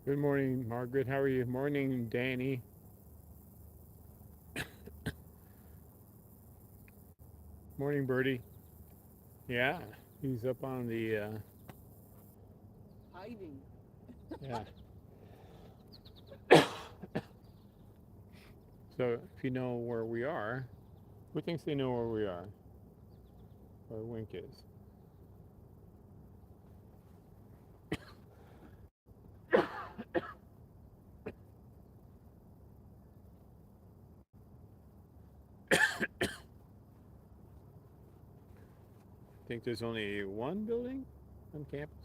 Good morning, Margaret. How are you? Morning, Danny. Morning, Birdie. Yeah, he's up on the. Hiding. Yeah. So if you know where we are, who thinks they know where we are? Where Wink is? Think there's only one building on campus?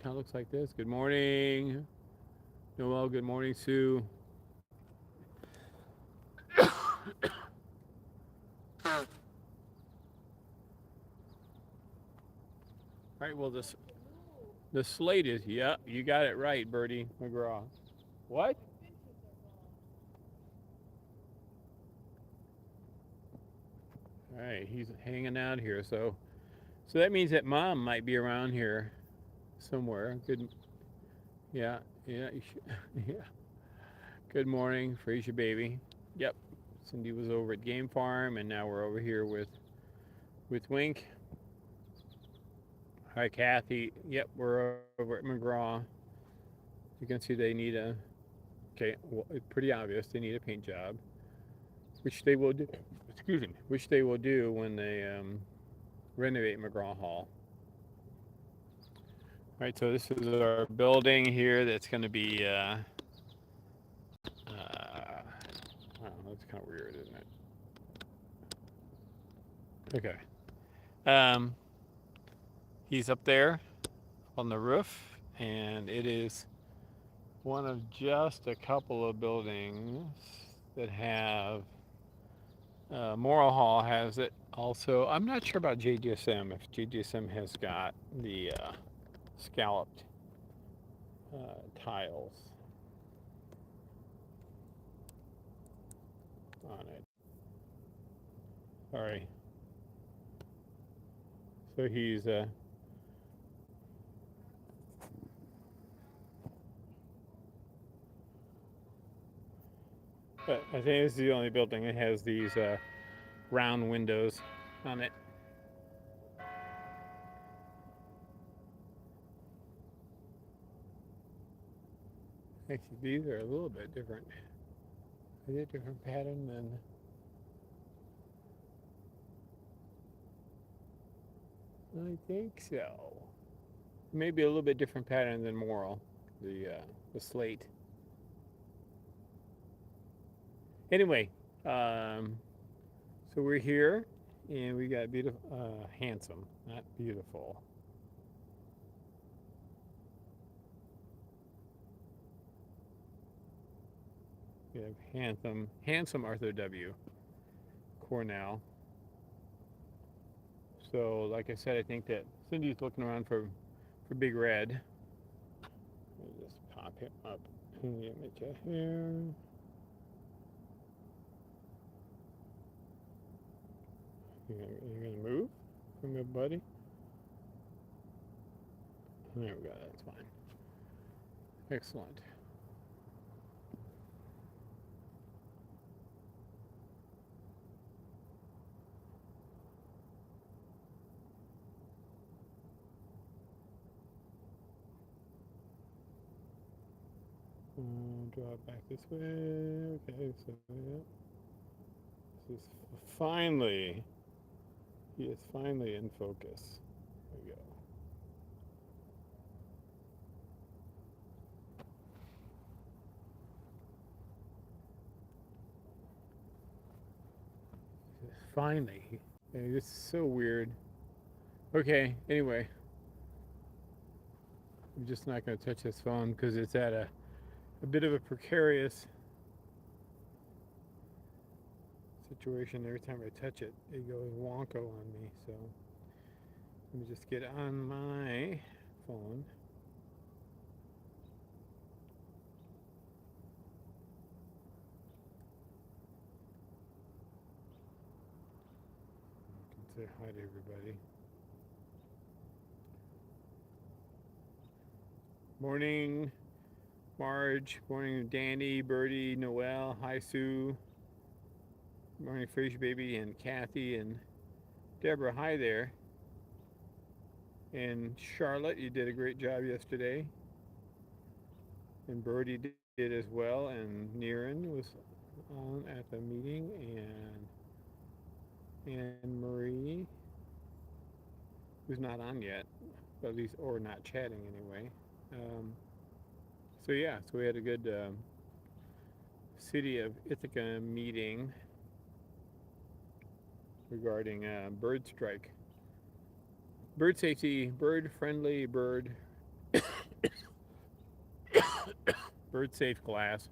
Kind of looks like this. Good morning, Noel. Good morning, Sue. All right. Well, this the slate is. Yeah, you got it right, Birdie McGraw. What? All right. He's hanging out here. So that means that Mom might be around here somewhere. Good. Yeah. Yeah. Yeah. Good morning, Frasier baby. Yep. Cindy was over at Game Farm, and now we're over here with Wink. Hi, Kathy. Yep, we're over at McGraw. You can see they need a. Okay, well, it's pretty obvious they need a paint job, which they will do. Excuse me. Which they will do when they renovate McGraw Hall. All right, so this is our building here that's going to be. That's kind of weird, isn't it? Okay. Um, he's up there on the roof, and it is one of just a couple of buildings that have. Moral Hall has it. Also, I'm not sure about JDSM if JDSM has got the scalloped tiles on it. Sorry. So he's. But I think this is the only building that has these round windows on it. Actually, these are a little bit different. Is it a different pattern than? I think so. Maybe a little bit different pattern than Moral, the slate. Anyway, um, so we're here, and we got beautiful, handsome, not beautiful. We have handsome Arthur W. Cornell. So, like I said, I think that Cindy's looking around for Big Red. Let me just pop him up in the image here. You gonna move from your buddy? There we go. That's fine. Excellent. Draw it back this way. Okay, so yeah, this is finally. He is finally in focus. There we go. Finally. This is so weird. Okay, anyway, I'm just not going to touch this phone because it's at a bit of a precarious situation. Every time I touch it, it goes wonko on me. So let me just get on my phone. I can say hi to everybody. Morning, Marge. Morning, Danny, Birdie, Noel. Hi, Sue. Morning, Fish Baby, and Kathy, and Deborah. Hi there. And Charlotte, you did a great job yesterday. And Birdie did as well. And Niren was on at the meeting. And Marie, who's not on yet, but at least, or not chatting anyway. So yeah, so we had a good City of Ithaca meeting regarding bird strike, bird safety, bird friendly, bird safe glass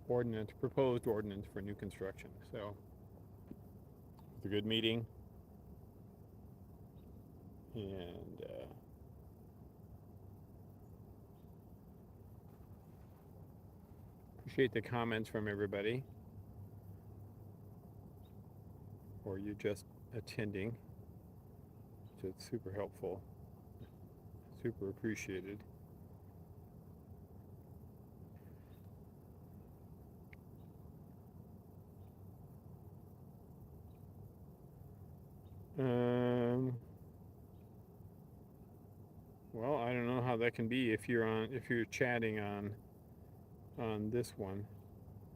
ordinance, proposed ordinance for new construction. So it's a good meeting, and appreciate the comments from everybody, or you just attending. So it's super helpful, super appreciated. Um, well, I don't know how that can be if you're chatting on this one,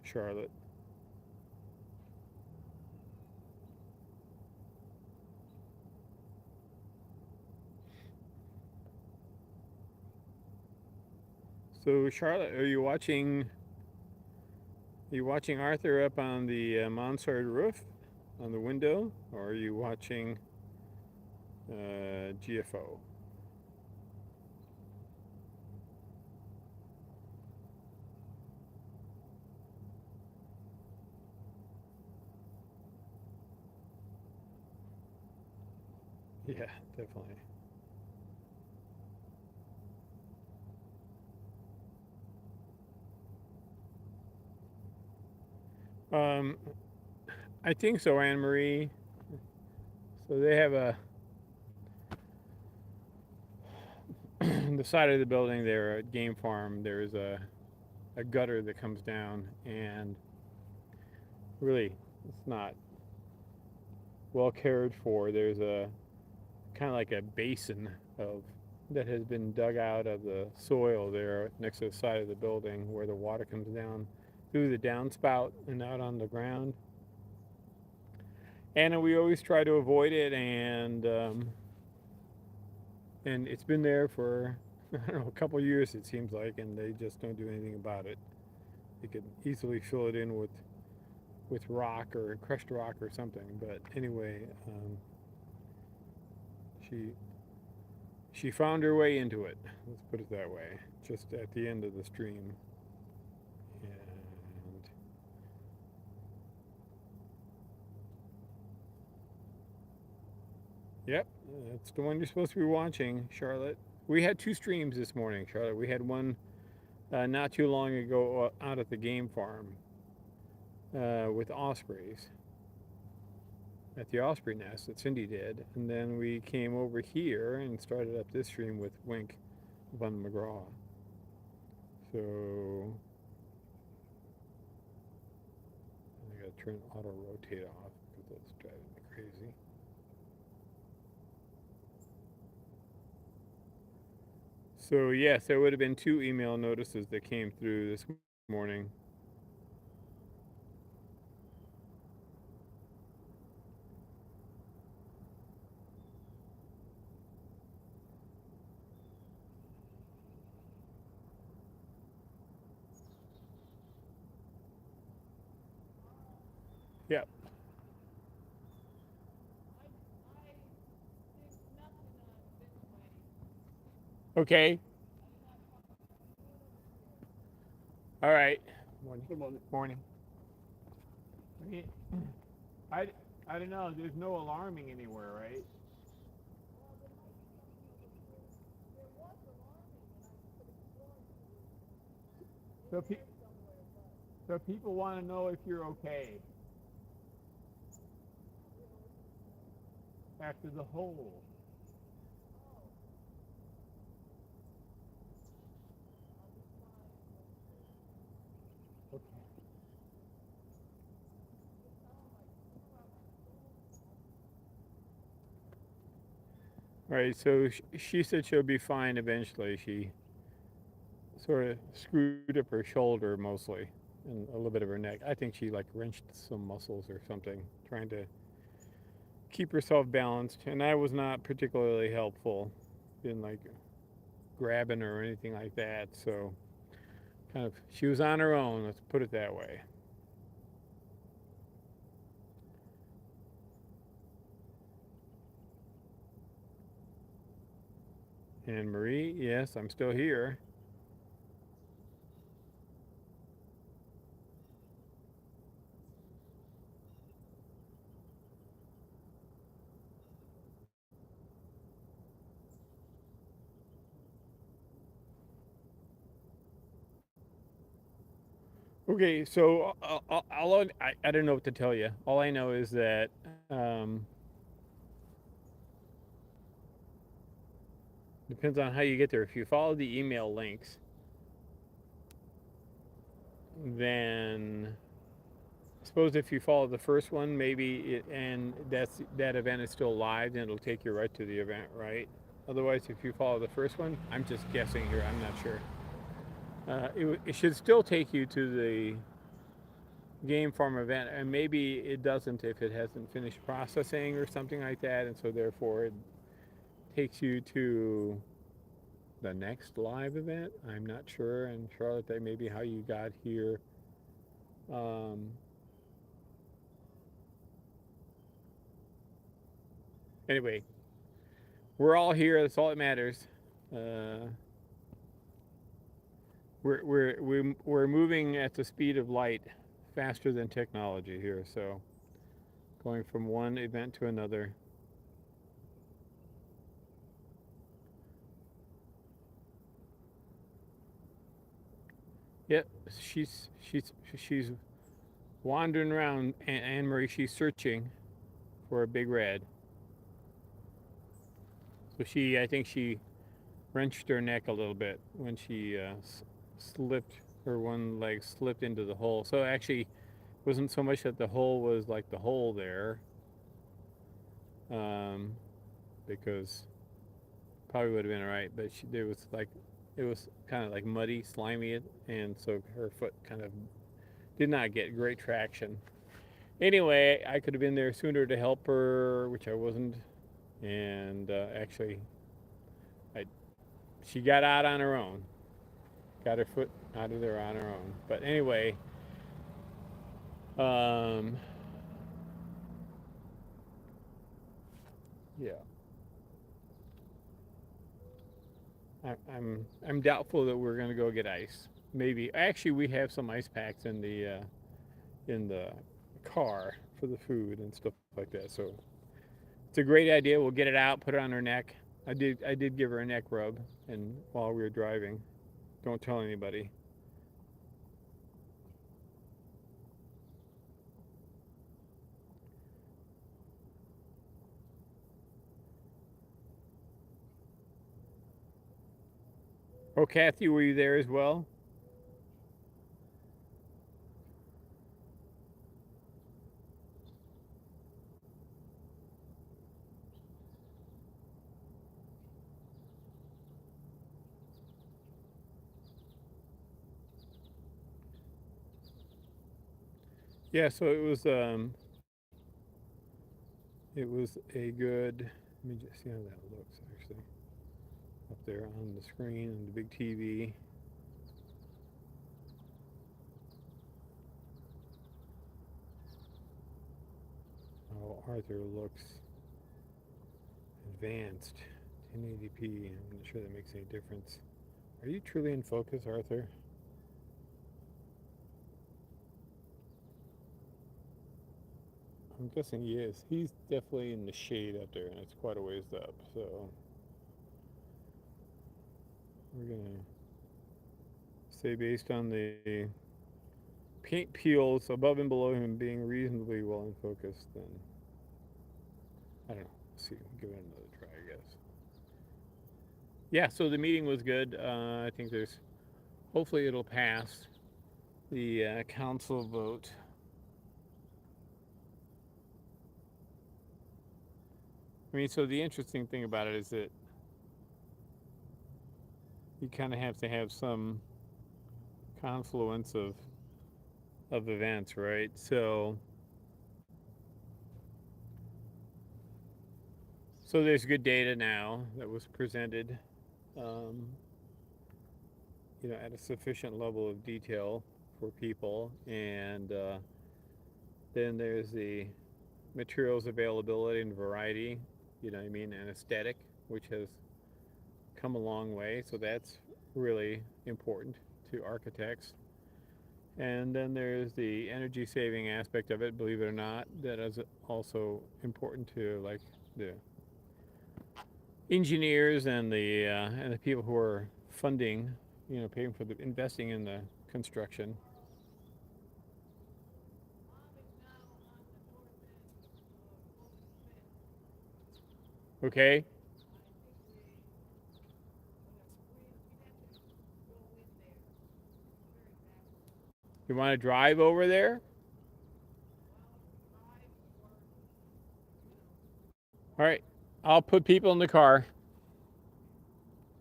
Charlotte. So Charlotte, are you watching? Are you watching Arthur up on the mansard roof, on the window, or are you watching GFO? Yeah, definitely. Um, I think so, Anne Marie. So they have the side of the building there at Game Farm. There's a gutter that comes down, and really, it's not well cared for. There's a kind of like a basin of that has been dug out of the soil there next to the side of the building where the water comes down through the downspout and out on the ground. And we always try to avoid it, and it's been there for I don't know, a couple years it seems like, and they just don't do anything about it. They could easily fill it in with rock or crushed rock or something. But anyway, she she found her way into it. Let's put it that way. Just at the end of the stream, and yep, that's the one you're supposed to be watching, Charlotte. We had two streams this morning, Charlotte. We had one not too long ago out at the game farm with ospreys at the osprey nest that Cindy did, and then we came over here and started up this stream with Wink von McGraw. So I gotta turn auto rotate off because that's driving me crazy. So yes, there would have been two email notices that came through this morning. Yep. Okay. All right. Morning. Good morning. Morning. I, I don't know. There's no alarming anywhere, right? So, so people want to know if you're okay after the hole. Right. So she said she'll be fine eventually. She sort of screwed up her shoulder mostly and a little bit of her neck. I think she like wrenched some muscles or something, trying to keep herself balanced. And I was not particularly helpful in like grabbing her or anything like that. So kind of she was on her own. Let's put it that way. And Marie, yes, I'm still here. Okay, so I don't know what to tell you. All I know is that depends on how you get there. If you follow the email links, then suppose if you follow the first one, maybe and that event is still live, then it'll take you right to the event, right? Otherwise, if you follow the first one, I'm just guessing here. I'm not sure. It should still take you to the game farm event, and maybe it doesn't if it hasn't finished processing or something like that, and so therefore it takes you to the next live event. I'm not sure, and Charlotte, that may be how you got here. Um, anyway, we're all here. That's all that matters. Uh, we're moving at the speed of light, faster than technology here. So going from one event to another. Yep, she's wandering around. Anne Marie, she's searching for a big red. So I think she wrenched her neck a little bit when she slipped. Her one leg slipped into the hole. So actually, it wasn't so much that the hole was like the hole there, um, because probably would have been all right. But there was like it was kind of like muddy, slimy, and so her foot kind of did not get great traction. Anyway, I could have been there sooner to help her, which I wasn't, and actually, I she got out on her own, got her foot out of there on her own. But anyway, um, yeah, I'm doubtful that we're gonna go get ice. Maybe actually we have some ice packs in the car for the food and stuff like that. So it's a great idea. We'll get it out, put it on her neck. I did give her a neck rub, and while we were driving, don't tell anybody. Oh, Kathy, were you there as well? Yeah. So it was a good. Let me just see how that looks actually up there on the screen and the big TV. Oh, Arthur looks advanced, 1080p. I'm not sure that makes any difference. Are you truly in focus, Arthur? I'm guessing he is. He's definitely in the shade up there, and it's quite a ways up. So we're gonna say based on the paint peels above and below him being reasonably well in focus, then I don't know. Let's see, give it another try, I guess. Yeah. So the meeting was good. I think there's hopefully it'll pass the council vote. I mean, so the interesting thing about it is that you kind of have to have some confluence of events, right? So there's good data now that was presented, um, at a sufficient level of detail for people, and then there's the materials availability and variety, what I mean, and aesthetic, which has come a long way. So that's really important to architects. And then there's the energy saving aspect of it, believe it or not, that is also important to like the engineers and the people who are funding, paying for the investing in the construction. Okay, you want to drive over there? All right, I'll put people in the car.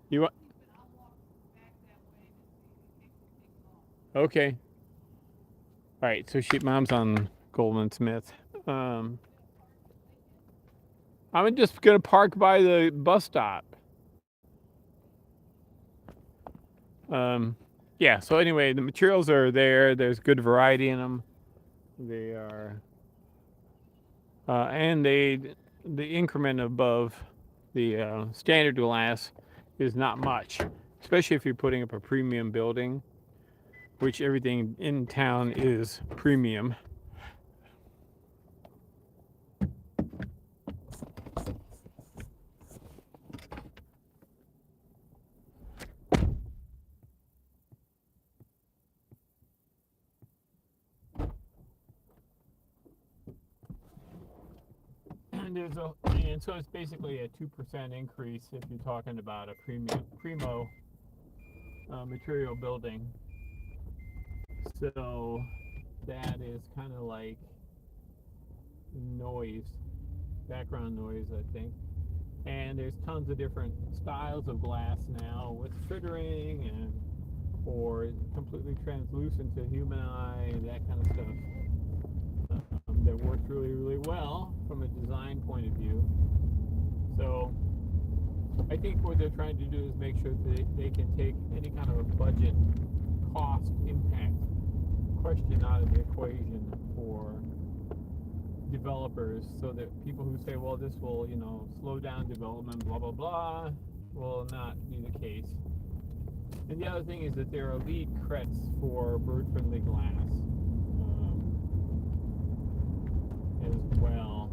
You want? Okay. All right. So mom's on Goldman Smith. Um, I'm just gonna park by the bus stop. Um, yeah. So anyway, the materials are there. There's good variety in them. They are, and the increment above the standard glass is not much, especially if you're putting up a premium building, which everything in town is premium. And so it's basically a 2% increase if you're talking about a primo material building. So that is kind of like noise, background noise, I think. And there's tons of different styles of glass now with triggering and or completely translucent to human eye, that kind of stuff, that works really, really well from a design point of view. So I think what they're trying to do is make sure that they can take any kind of a budget cost impact question out of the equation for developers, so that people who say, well, this will, slow down development, blah, blah, blah, will not be the case. And the other thing is that there are LEED credits for bird-friendly glass, as well,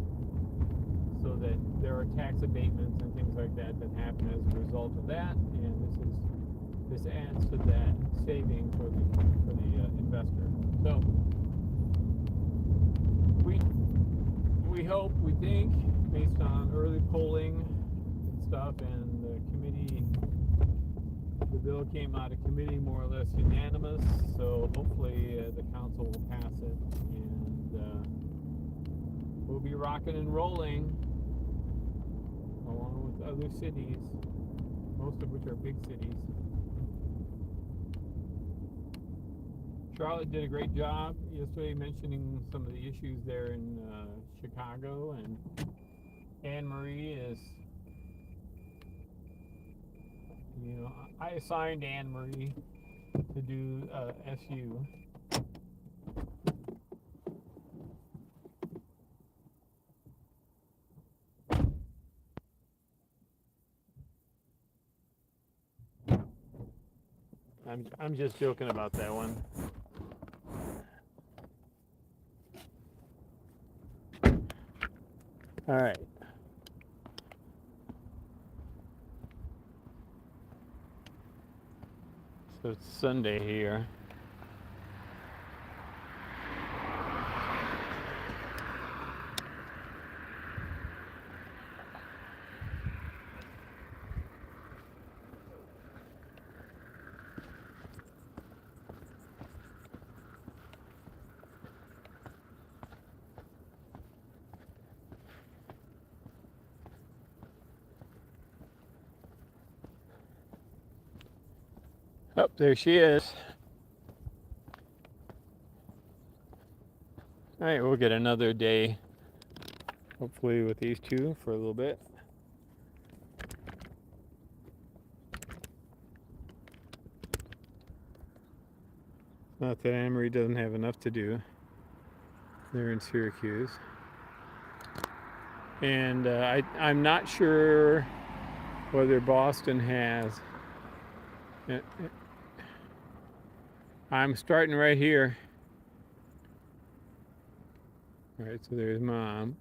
so that there are tax abatements and things like that that happen as a result of that, and this adds to that saving for the investor. So we hope, we think, based on early polling and stuff, and the bill came out of committee more or less unanimous. So hopefully the council will pass it, and we'll be rocking and rolling along with other cities, most of which are big cities. Charlotte did a great job yesterday mentioning some of the issues there in Chicago, and Anne Marie is, I assigned Anne Marie to do SU. I'm just joking about that one. All right. So it's Sunday here. Oh, there she is. All right, we'll get another day, hopefully with these two for a little bit. Not that Amory doesn't have enough to do. They're in Syracuse. And I'm not sure whether Boston has. I'm starting right here. All right, so there's Mom.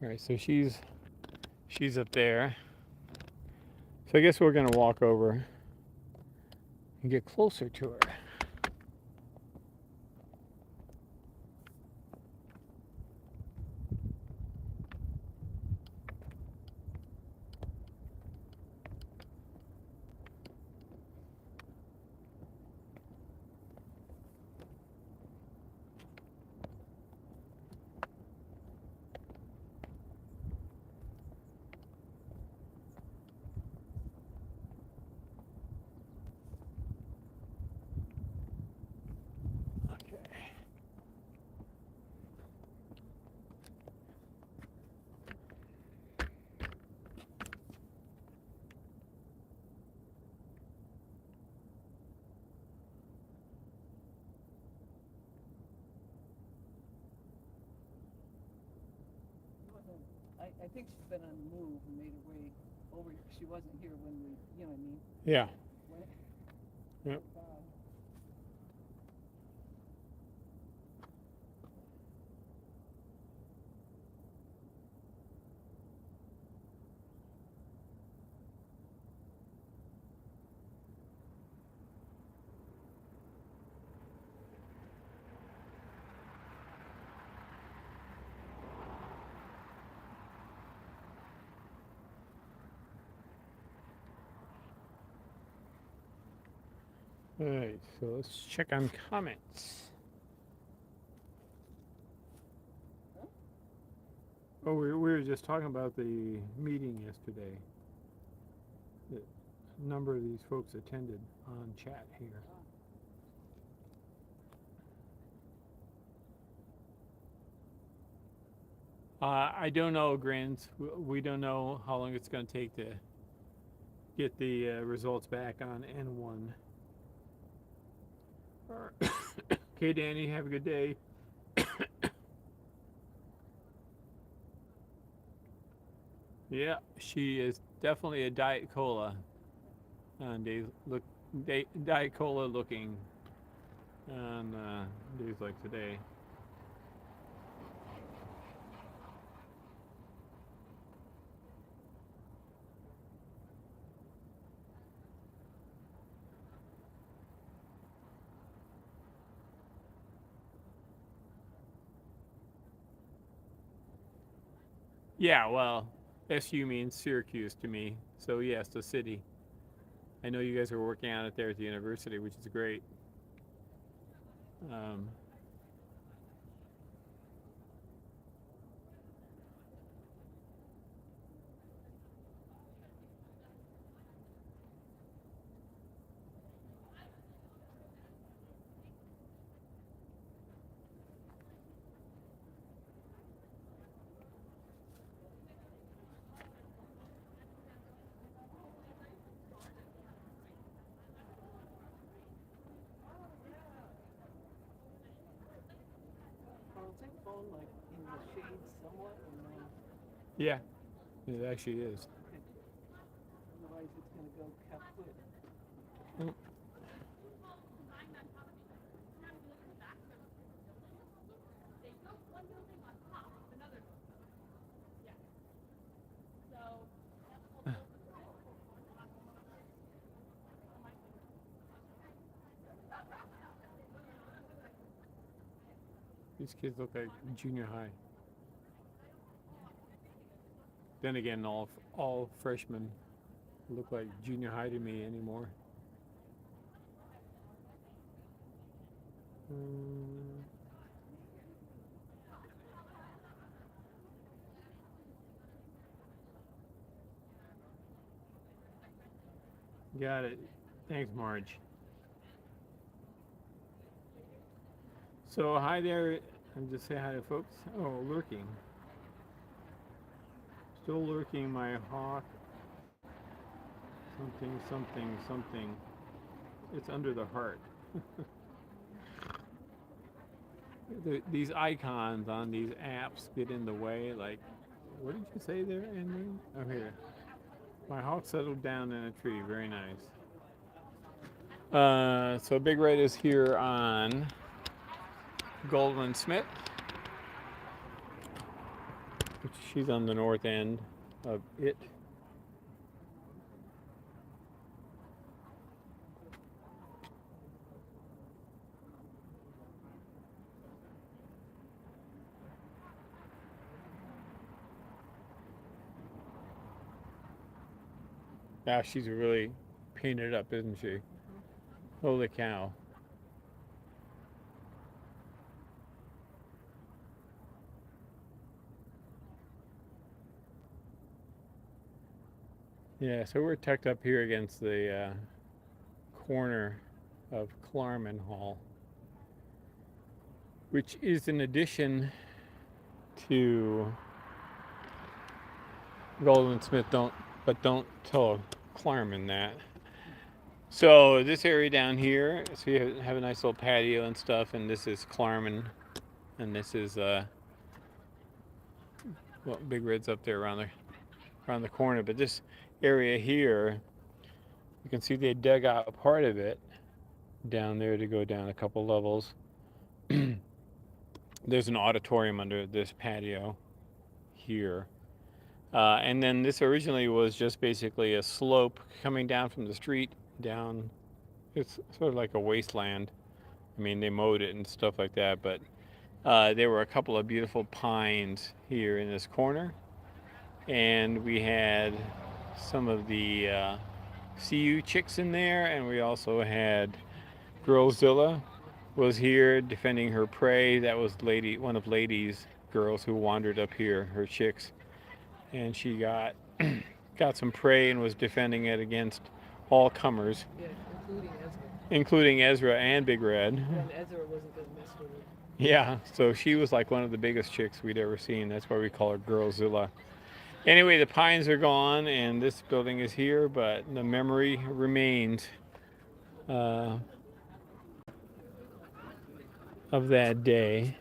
All right, so she's up there. So I guess we're gonna walk over and get closer to her. I think she's been on the move and made her way over. She wasn't here when we, you know what I mean? Yeah. Went. Yep. All right, so let's check on comments. Oh, we were just talking about the meeting yesterday. The number of these folks attended on chat here. I don't know, Grins. We don't know how long it's going to take to get the results back on N1. Okay, Danny, have a good day. Yeah, she is definitely a Diet Cola. Diet Cola looking on days like today. Yeah, well, SU means Syracuse to me. So, yes, the city. I know you guys are working on it there at the university, which is great. Um, Well, is that phone like in the shade somewhat or no? yeah, it actually is. Otherwise it's gonna go kaput. Mm. These kids look like junior high. Then again, all freshmen look like junior high to me anymore. Got it. Thanks, Marge. So hi there, and just say hi to folks. Oh, lurking. Still lurking my hawk. Something, something, something. It's under the heart. These icons on these apps get in the way. Like, what did you say there, Henry? Oh, here. My hawk settled down in a tree. Very nice. So Big Red is here on Goldwyn Smith. She's on the north end of it. Yeah, she's really painted up, isn't she? Holy cow. Yeah, so we're tucked up here against the corner of Clarman Hall, which is an addition to Goldwyn Smith. Don't tell Clarman that. So this area down here, so you have a nice little patio and stuff, and this is Clarman, and this is well, Big Red's up there around the corner. But this area here, you can see they dug out part of it down there to go down a couple levels. There's an auditorium under this patio here. And then this originally was just basically a slope coming down from the street down. It's sort of like a wasteland. I mean, they mowed it and stuff like that, but there were a couple of beautiful pines here in this corner. And we had some of the CU chicks in there, and we also had Girlzilla was here defending her prey. That was one of Lady's girls who wandered up here, her chicks, and she got got some prey and was defending it against all comers, Yeah, including Ezra. including Ezra and Big Red. When Ezra wasn't gonna mess with her. Yeah, so she was like one of the biggest chicks we'd ever seen. That's why we call her Girlzilla. Anyway, the pines are gone and this building is here, but the memory remains of that day.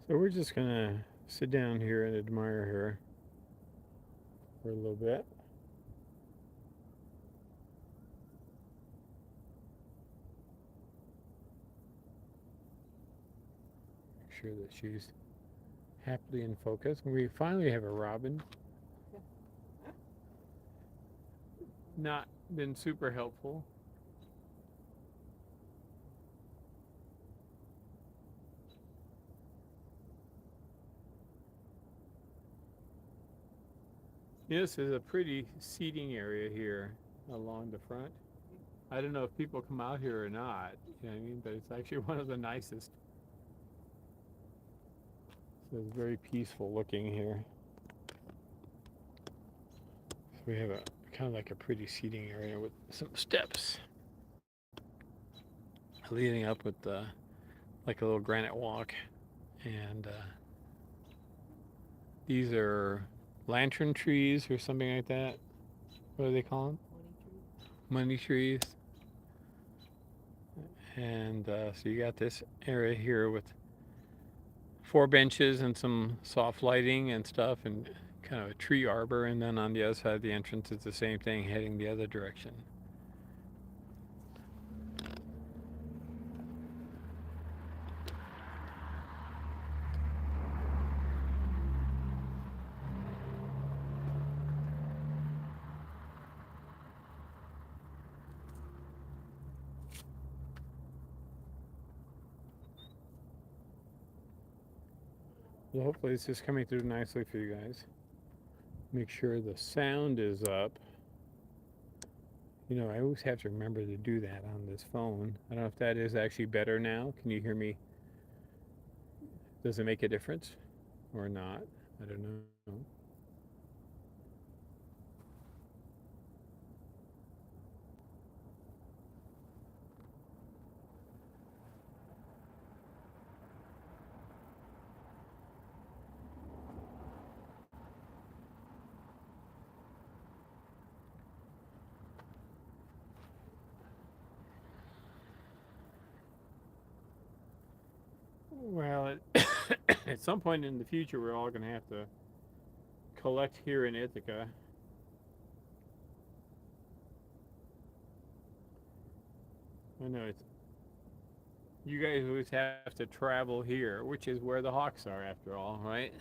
So we're just gonna sit down here and admire her for a little bit. Make sure that she's happily in focus. And we finally have a robin. Not been super helpful. This is a pretty seating area here along the front. I don't know if people come out here or not, you know what I mean, but it's actually one of the nicest. So it's very peaceful looking here. So we have a kind of like a pretty seating area with some steps leading up with like a little granite walk. And these are lantern trees or something like that. What do they call them? Money tree. Money trees. And so you got this area here with 4 benches and some soft lighting and stuff, and kind of a tree arbor. And then on the other side of the entrance, it's the same thing, heading the other direction. Well, hopefully this is coming through nicely for you guys. Make sure the sound is up. You know, I always have to remember to do that on this phone. I don't know if that is actually better now. Can you hear me? Does it make a difference or not? I don't know. Well, at some point in the future, we're all going to have to collect here in Ithaca. I know it's you guys always have to travel here, which is where the Hawks are, after all, right?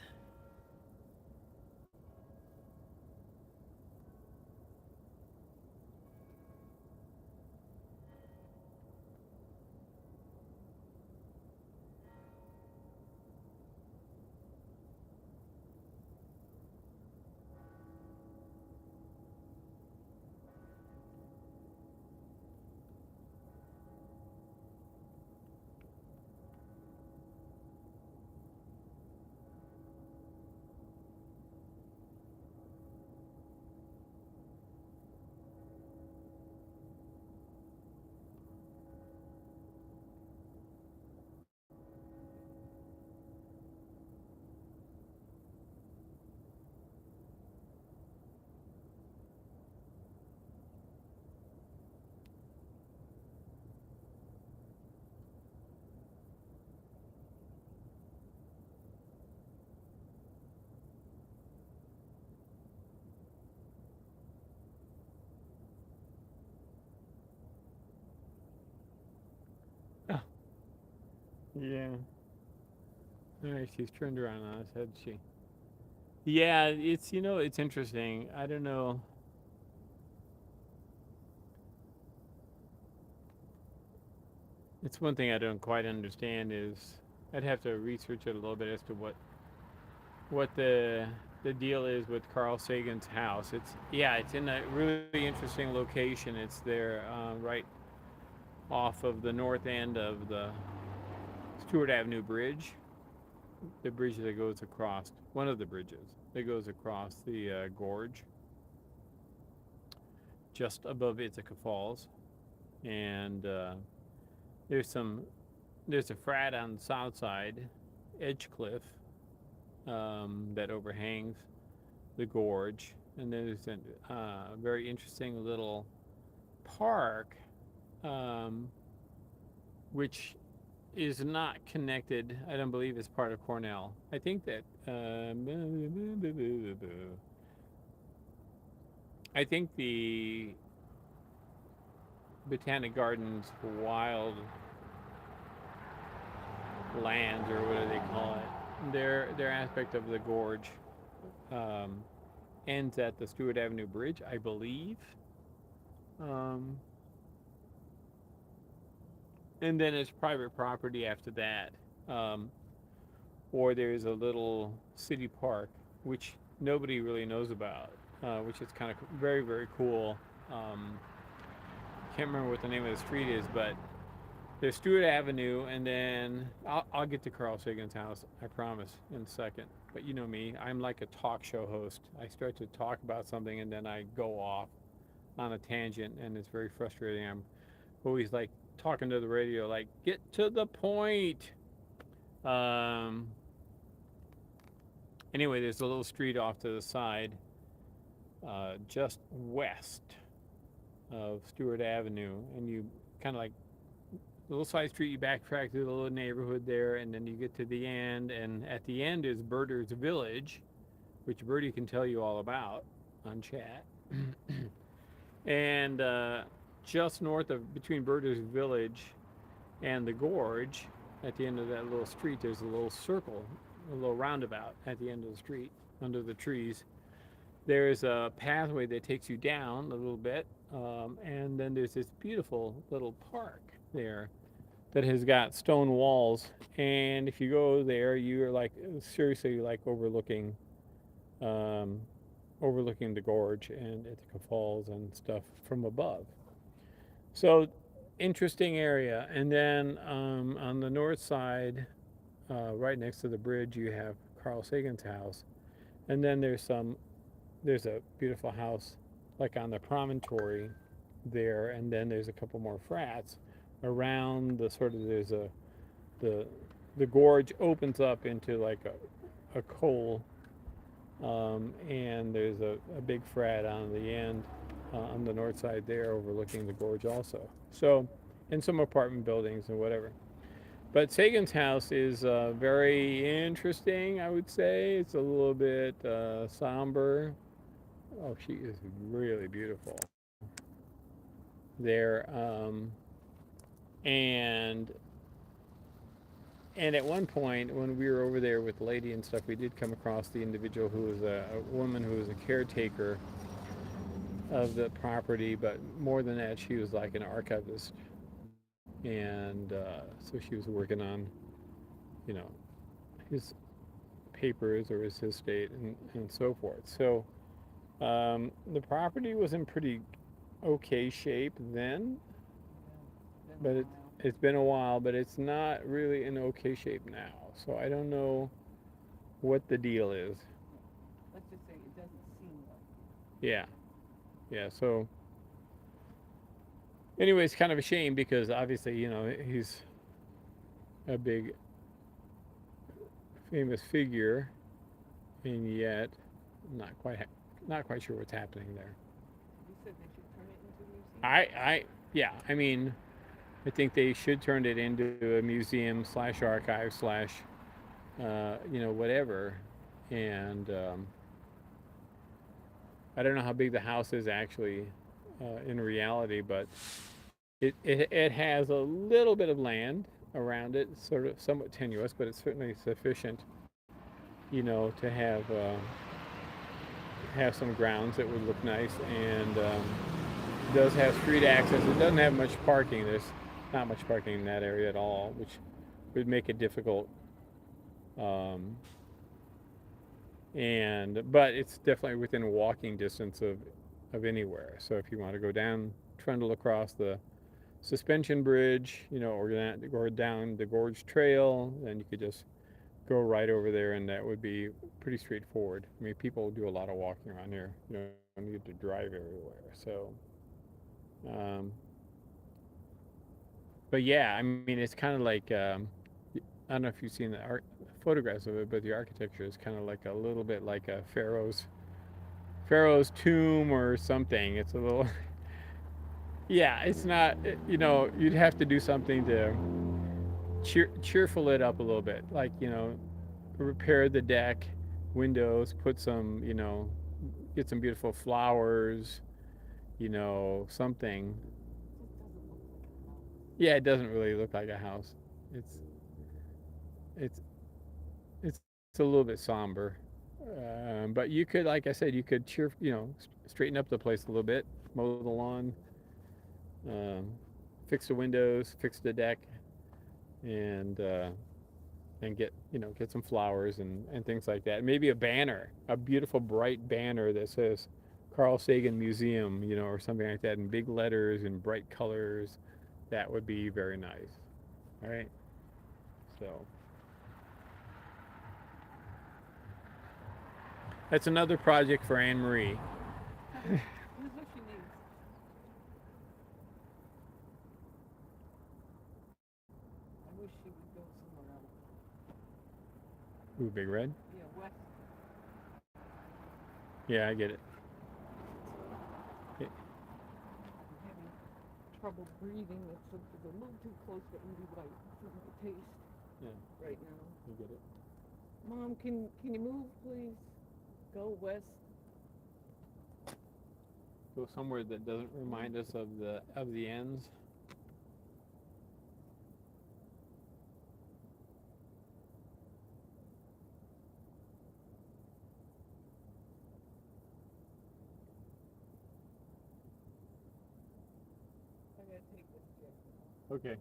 Oh, yeah. All right, she's turned around on us, hasn't she? Yeah, it's interesting. I don't know. It's one thing I don't quite understand is I'd have to research it a little bit as to what the deal is with Carl Sagan's house. It's in a really interesting location. It's there right off of the north end of the Stewart Avenue Bridge, the bridge that goes across one of the bridges that goes across the gorge just above Ithaca Falls, and there's some there's a frat on the south side, Edge Cliff, that overhangs the gorge, and there's a very interesting little park, um, which is not connected. I don't believe it's part of Cornell. I think that I think the Botanic Gardens wild lands, or what do they call it? Their aspect of the gorge um, ends at the Stewart Avenue Bridge, I believe. Um, and then it's private property after that. Um, or there's a little city park, which nobody really knows about, which is kind of very, very cool. Can't remember what the name of the street is, but there's Stewart Avenue, and then I'll get to Carl Sagan's house, I promise, in a second. But you know me, I'm like a talk show host. I start to talk about something and then I go off on a tangent, and it's very frustrating. I'm always like talking to the radio, like, get to the point. Um, anyway, there's a little street off to the side, just west of Stewart Avenue, and you kind of like little side street. You backtrack through the little neighborhood there, and then you get to the end. And at the end is Birders Village, which Birdie can tell you all about on chat. And just north of between Birders Village and the gorge, at the end of that little street, there's a little circle, a little roundabout at the end of the street under the trees. There's a pathway that takes you down a little bit, and then there's this beautiful little park there that has got stone walls. And if you go there, you're like seriously like um, overlooking the gorge and Ithaca Falls and stuff from above. So interesting area. And then on the north side, right next to the bridge, you have Carl Sagan's house. And then there's a beautiful house like on the promontory there, and then there's a couple more frats around the sort of the the gorge opens up into like a coal, and there's a big frat on the end, on the north side there overlooking the gorge also. So, and some apartment buildings and whatever. But Sagan's house is very interesting, I would say. It's a little bit somber. Oh, she is really beautiful there. And and at one point, when we were over there with the lady and stuff, we did come across the individual who was a woman who was a caretaker of the property. But more than that, she was like an archivist, and so she was working on, you know, his papers or his estate and so forth. So the property was in pretty okay shape then, Yeah, been but a it, while. it's been a while, but it's not really in okay shape now. So I don't know what the deal is. Let's just say it doesn't seem like. Yeah, yeah. So anyway, it's kind of a shame because obviously, you know, he's a big famous figure, and yet not quite not quite sure what's happening there. You said they should turn it into a museum. I yeah. I mean, I think they should turn it into a museum slash archive slash you know, whatever. And I don't know how big the house is actually in reality, but it has a little bit of land around it, sort of somewhat tenuous, but it's certainly sufficient, you know, to have some grounds that would look nice, and it does have street access. It doesn't have much parking. There's not much parking in that area at all, which would make it difficult. Um, and but it's definitely within walking distance of anywhere. So if you want to go down, trundle across the suspension bridge, you know, or down the gorge trail, then you could just go right over there, and that would be pretty straightforward. I mean, people do a lot of walking around here. You don't need to drive everywhere. So, um, but yeah, I mean, it's kind of like I don't know if you've seen the photographs of it, but the architecture is kind of like a little bit like a pharaoh's tomb or something. It's a little yeah. It's not, you know, you'd have to do something to cheerful it up a little bit, like, you know, repair the deck, windows, put some, you know, get some beautiful flowers, you know, something. It just doesn't look like a house. Yeah, it doesn't really look like a house. It's it's it's a little bit somber. But you could, like I said, you could you know, straighten up the place a little bit, mow the lawn, um, fix the windows, fix the deck, and get, you know, get some flowers and things like that. Maybe a banner, a beautiful bright banner that says Carl Sagan Museum, you know, or something like that in big letters and bright colors. That would be very nice. All right. So that's another project for Anne Marie. This is what she needs. I wish she would go somewhere else. Ooh, big red. Yeah, west. Yeah, I get it. Yeah. I'm having trouble breathing. It's a little too close to 80 white for my taste Yeah, right now. you get it. Mom, can you move, please? Go west. Go somewhere that doesn't remind us of the ends. I gotta take this jet. Okay.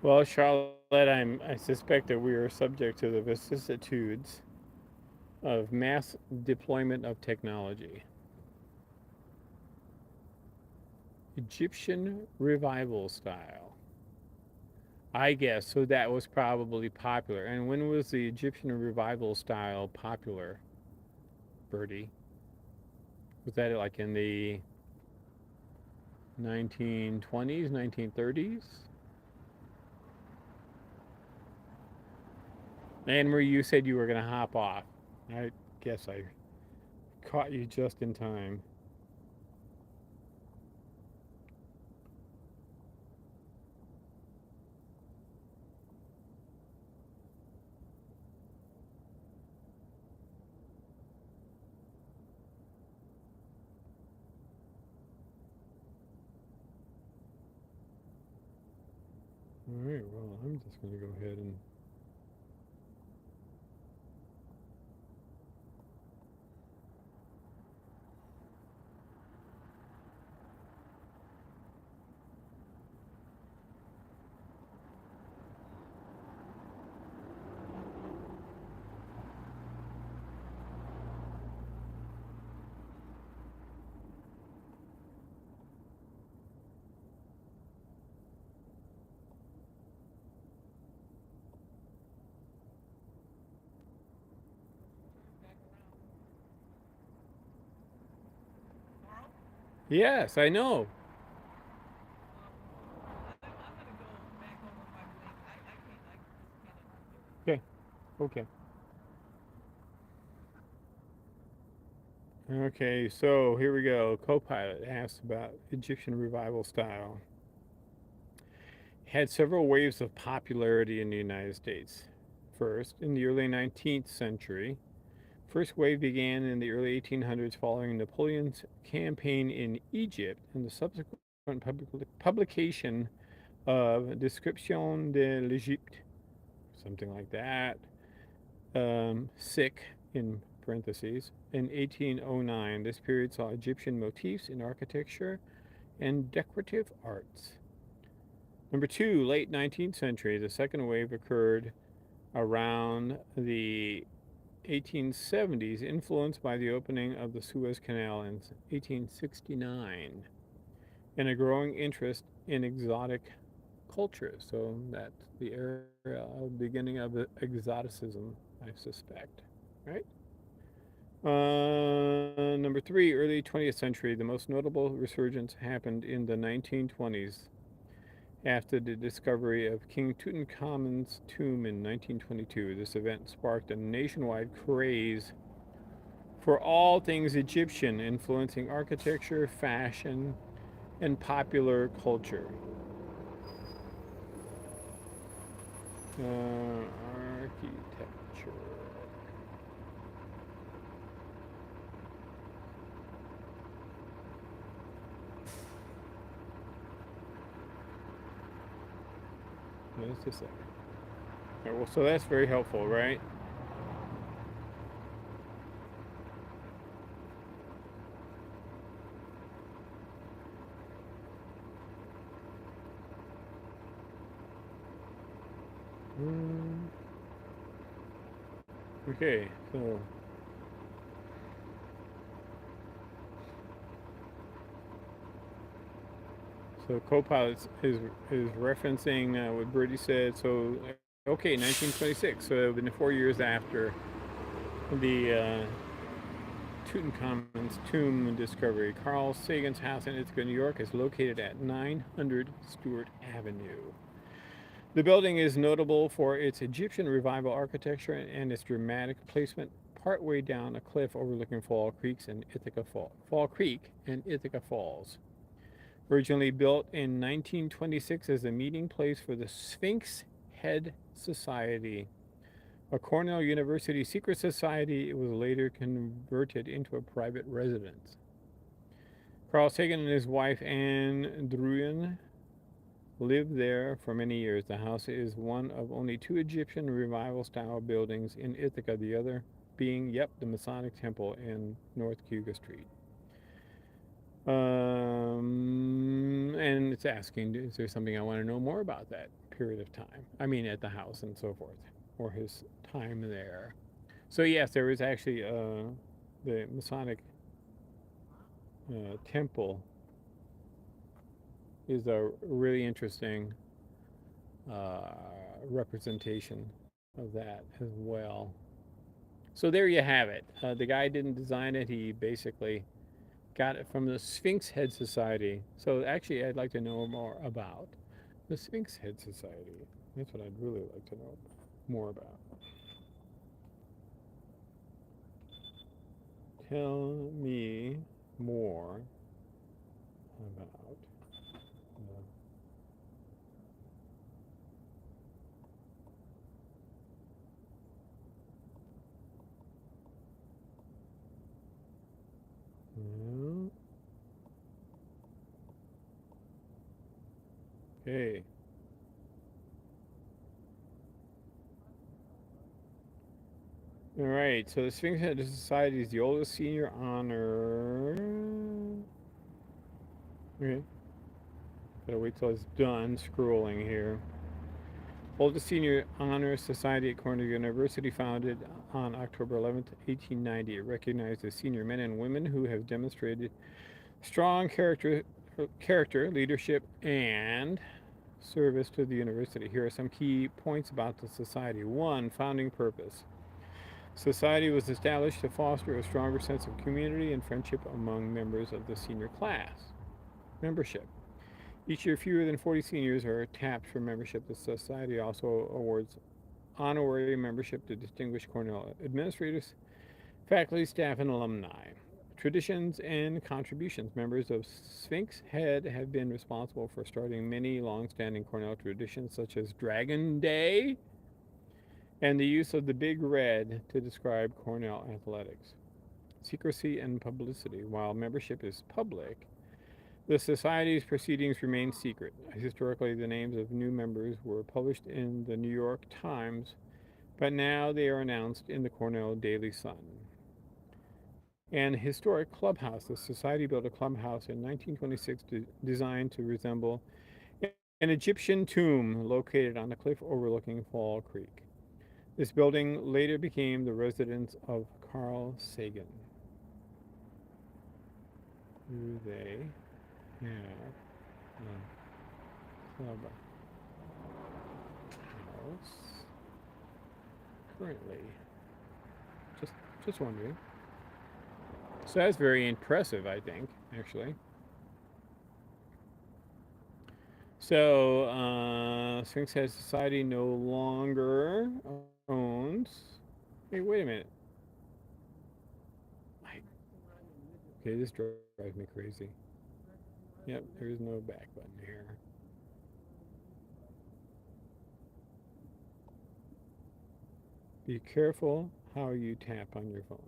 Well, Charlotte, I suspect that we are subject to the vicissitudes of mass deployment of technology. Egyptian revival style. I guess so. That was probably popular. And when was the Egyptian revival style popular, Bertie? Was that like in the 1920s, 1930s? Anne Marie, you said you were going to hop off. I guess I caught you just in time. All right, well, I'm just going to go ahead and. Yes, I know. I'm gonna go back over my wing. I can't. I just cannot do it. Okay, okay. Okay, so here we go. Copilot asks about Egyptian revival style. Had several waves of popularity in the United States. First, in the early 19th century, first wave began in the early 1800s following Napoleon's campaign in Egypt and the subsequent publication of Description de l'Egypte, something like that, sick in parentheses, in 1809. This period saw Egyptian motifs in architecture and decorative arts. Number two, late 19th century, the second wave occurred around the 1870s, influenced by the opening of the Suez Canal in 1869 and a growing interest in exotic culture. So that's the era of beginning of exoticism, I suspect. Right? Number three, early 20th century. The most notable resurgence happened in the 1920s after the discovery of King Tutankhamun's tomb in 1922. This event sparked a nationwide craze for all things Egyptian, influencing architecture, fashion, and popular culture. Architecture. Just a second. Right, well, so that's very helpful, right? Mm, okay, so Copilot is referencing what Birdie said. So okay, 1926. So it would have been 4 years after the Tutankhamun's tomb discovery. Carl Sagan's house in Ithaca, New York, is located at 900 Stewart Avenue. The building is notable for its Egyptian revival architecture and its dramatic placement partway down a cliff overlooking Fall Creek and Ithaca Falls. Originally built in 1926 as a meeting place for the Sphinx Head Society, a Cornell University secret society, it was later converted into a private residence. Carl Sagan and his wife Anne Druyan lived there for many years. The house is one of only two Egyptian revival style buildings in Ithaca, the other being, the Masonic Temple in North Cuga Street. And it's asking, is there something I want to know more about that period of time? I mean, at the house and so forth, or his time there. So, yes, there is actually the Masonic temple is a really interesting uh, representation of that as well. So there you have it. The guy didn't design it. He basically got it from the Sphinx Head Society. So actually, I'd like to know more about the Sphinx Head Society. That's what I'd really like to know more about. Tell me more about the. Well, okay. All right. So the Sphinx Head Society is the oldest senior honor. Okay. Gotta wait till it's done scrolling here. Oldest senior honor society at Cornell University, founded on October 11th, 1890. It recognizes senior men and women who have demonstrated strong character, leadership, and service to the university. Here are some key points about the society. One, founding purpose. Society was established to foster a stronger sense of community and friendship among members of the senior class. Membership. Each year, fewer than 40 seniors are tapped for membership. The society also awards honorary membership to distinguished Cornell administrators, faculty, staff, and alumni. Traditions and contributions. Members of Sphinx Head have been responsible for starting many long-standing Cornell traditions, such as Dragon Day and the use of the Big Red to describe Cornell athletics. Secrecy and publicity. While membership is public, the Society's proceedings remain secret. Historically, the names of new members were published in the New York Times, but now they are announced in the Cornell Daily Sun. And historic clubhouse. The Society built a clubhouse in 1926 designed to resemble an Egyptian tomb located on a cliff overlooking Fall Creek. This building later became the residence of Carl Sagan. Do they have a club? house currently? Just just wondering. So that's very impressive, I think, actually. So, Sphinx Head Society no longer owns. Hey, wait a minute. I, okay, this drives me crazy. Yep, there is no back button here. Be careful how you tap on your phone.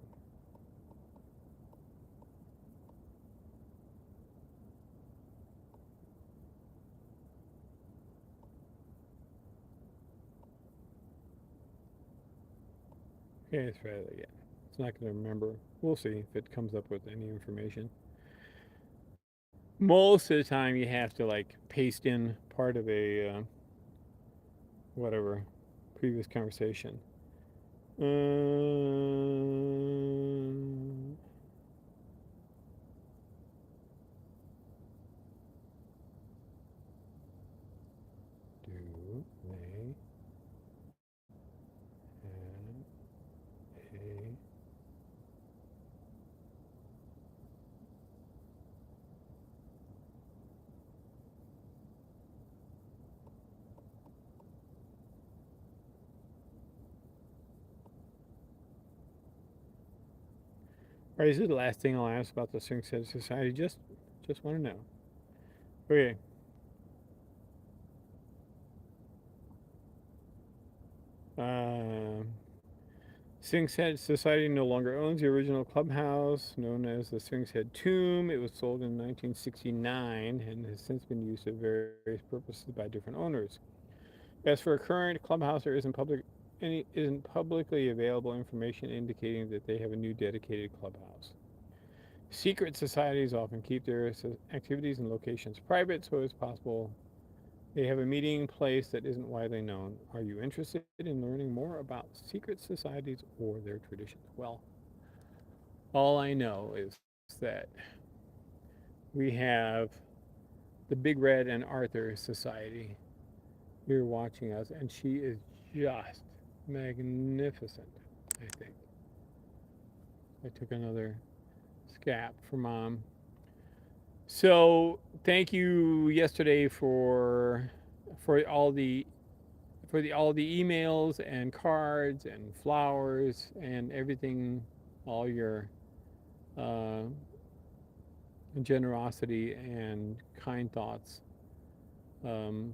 Okay, let's try that again. It's not going to remember. We'll see if it comes up with any information. Most of the time, you have to like paste in part of a whatever previous conversation. Um, do they have a All right, this is the last thing I'll ask about the Sphinx Head Society. Just want to know. Okay. Uh, Sphinx Head Society no longer owns the original clubhouse, known as the Sphinx Head Tomb. It was sold in 1969 and has since been used for various purposes by different owners. As for a current clubhouse, there isn't publicly available information indicating that they have a new dedicated clubhouse. Secret societies often keep their activities and locations private, so it's possible they have a meeting place that isn't widely known. Are you interested in learning more about secret societies or their traditions? Well, all I know is that we have the Big Red and Arthur Society here watching us, and she is just magnificent, I think. I took another scap for mom. So thank you yesterday for all the emails and cards and flowers and everything, all your uh, generosity and kind thoughts. Um,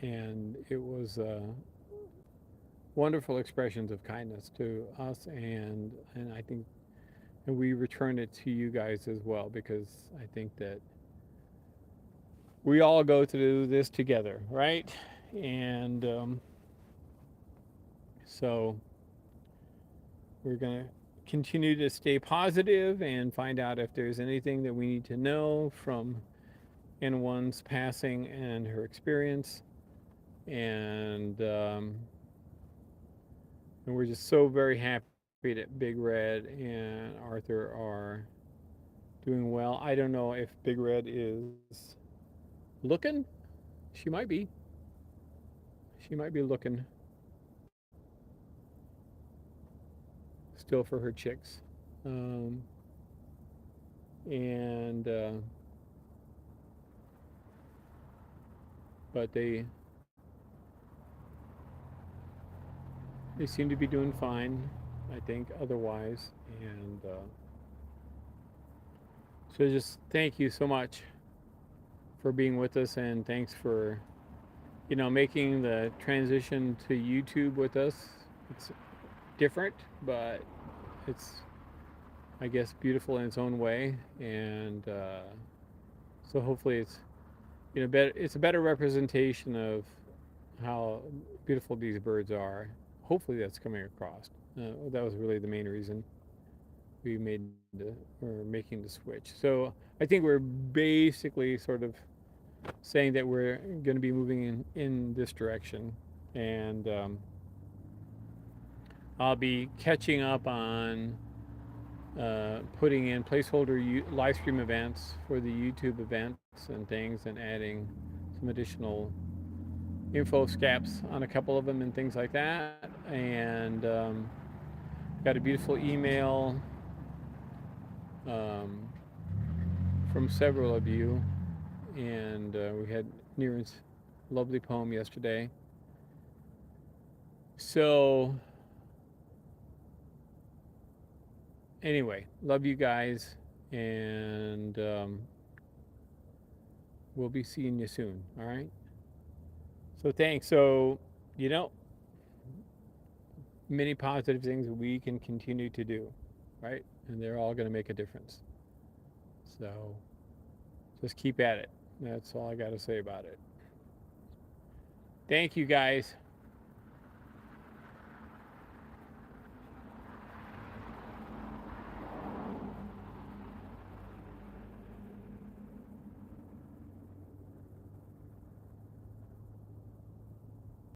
and it was wonderful expressions of kindness to us, and I think and we return it to you guys as well, because I think that we all go through this together, right? And so we're going to continue to stay positive and find out if there's anything that we need to know from N1's passing and her experience. And we're just so very happy that Big Red and Arthur are doing well. I don't know if Big Red is looking. She might be. She might be looking still for her chicks. Um, and but they seem to be doing fine, I think, otherwise. And so just thank you so much for being with us, and thanks for making the transition to YouTube with us. It's different, but it's, I guess, beautiful in its own way. And so hopefully it's a better representation of how beautiful these birds are. Hopefully that's coming across. That was really the main reason we made or making the switch. So I think we're basically sort of saying that we're going to be moving in this direction, and I'll be catching up on putting in placeholder live stream events for the YouTube events and things, and adding some additional info scaps on a couple of them and things like that. And got a beautiful email um, from several of you. And we had Niren's lovely poem yesterday. So, anyway, love you guys. And we'll be seeing you soon. All right. So, thanks. So, you know, many positive things we can continue to do, right? And they're all going to make a difference. So just keep at it. That's all I got to say about it. Thank you guys.